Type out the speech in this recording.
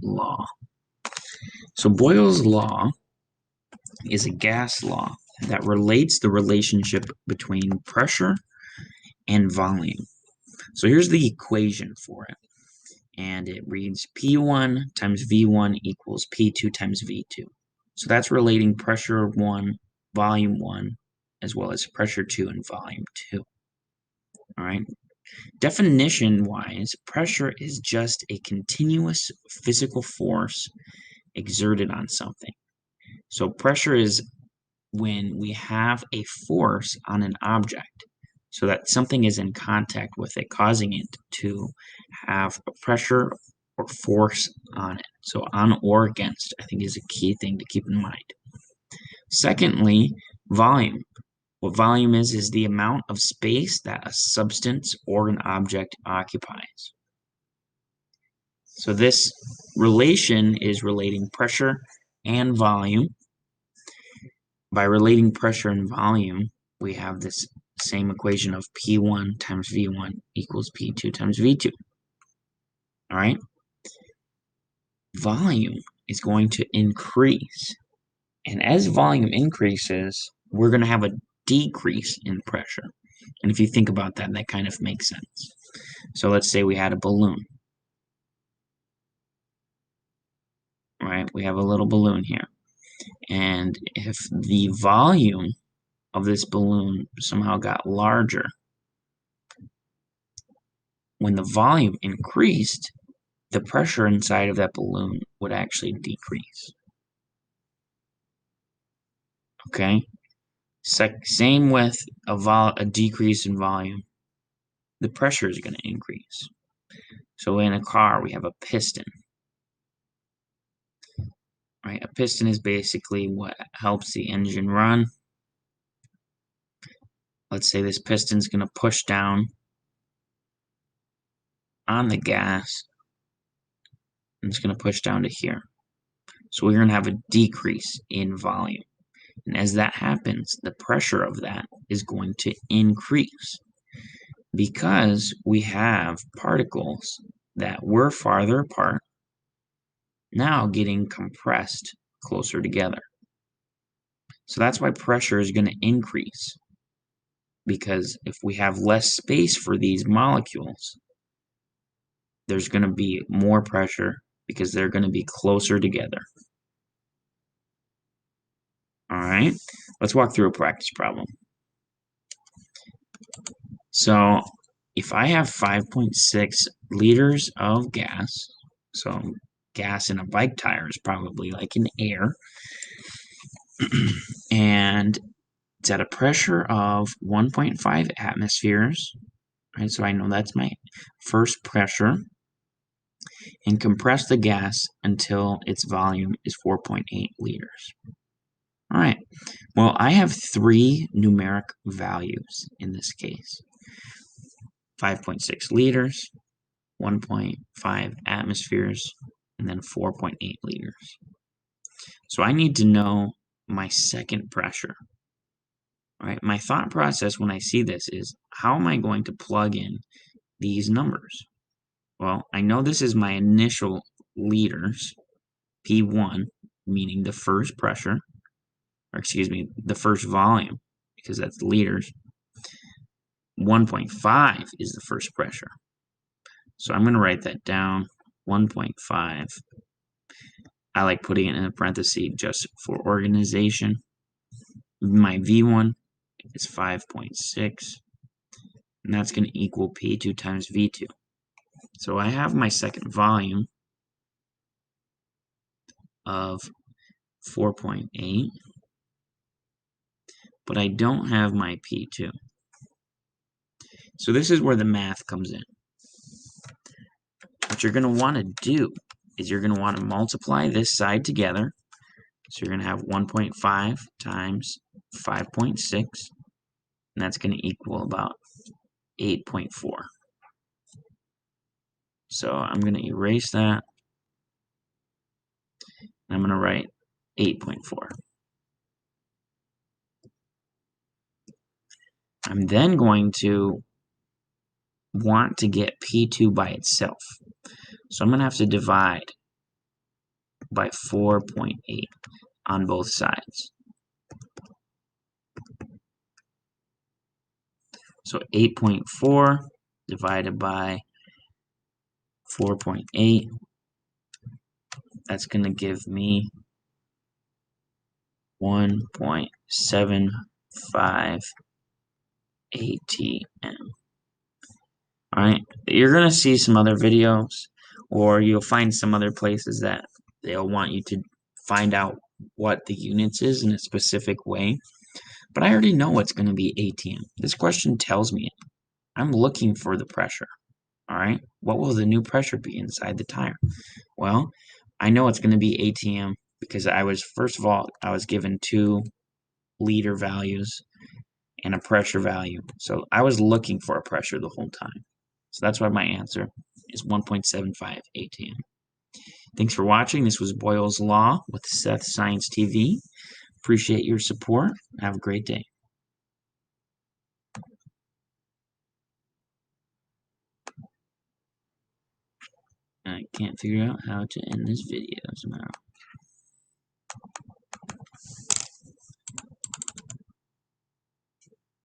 Law. So Boyle's Law is a gas law that relates the relationship between pressure and volume. So here's the equation for it. And it reads P1 times V1 equals P2 times V2. So that's relating pressure 1, volume 1, as well as pressure 2 and volume 2. All right. Definition-wise, pressure is just a continuous physical force exerted on something. So pressure is when we have a force on an object so that something is in contact with it, causing it to have a pressure or force on it. So on or against, I think, is a key thing to keep in mind. Secondly, volume. What volume is the amount of space that a substance or an object occupies. So this relation is relating pressure and volume. By relating pressure and volume, we have this same equation of P1 times V1 equals P2 times V2. All right? Volume is going to increase. And as volume increases, we're going to have a decrease in pressure. And if you think about that, that kind of makes sense. So let's say we had a balloon. Right? We have a little balloon here. And if the volume of this balloon somehow got larger, when the volume increased, the pressure inside of that balloon would actually decrease. Okay? Same with a decrease in volume. The pressure is going to increase. So in a car, we have a piston. Right? A piston is basically what helps the engine run. Let's say this piston's going to push down on the gas, and it's going to push down to here. So we're going to have a decrease in volume. And as that happens, the pressure of that is going to increase because we have particles that were farther apart now getting compressed closer together. So that's why pressure is going to increase, because if we have less space for these molecules, there's going to be more pressure because they're going to be closer together. All right, let's walk through a practice problem. So if I have 5.6 liters of gas, so gas in a bike tire is probably like an air, and it's at a pressure of 1.5 atmospheres, right? So I know that's my first pressure, and compress the gas until its volume is 4.8 liters. All right, well, I have three numeric values in this case. 5.6 liters, 1.5 atmospheres, and then 4.8 liters. So I need to know my second pressure. All right, my thought process when I see this is, how am I going to plug in these numbers? Well, I know this is my initial liters, P1, meaning the first pressure, or excuse me, the first volume, because that's liters. 1.5 is the first pressure. So I'm going to write that down, 1.5. I like putting it in a parenthesis just for organization. My V1 is 5.6, and that's going to equal P2 times V2. So I have my second volume of 4.8, but I don't have my P2. So this is where the math comes in. What you're going to want to do is you're going to want to multiply this side together. So you're going to have 1.5 times 5.6, and that's going to equal about 8.4. So I'm going to erase that, and I'm going to write 8.4. I'm then going to want to get P2 by itself. So I'm going to have to divide by 4.8 on both sides. So 8.4 divided by 4.8, that's going to give me 1.75 ATM. Alright, you're going to see some other videos, or you'll find some other places that they'll want you to find out what the units is in a specific way. But I already know it's going to be ATM. This question tells me it. I'm looking for the pressure. Alright, what will the new pressure be inside the tire? Well, I know it's going to be ATM because first of all, I was given 2 liter values and a pressure value. So I was looking for a pressure the whole time. So that's why my answer is 1.75 ATM. Thanks for watching. This was Boyles Law with Seth Science TV. Appreciate your support. Have a great day. I can't figure out how to end this video somehow.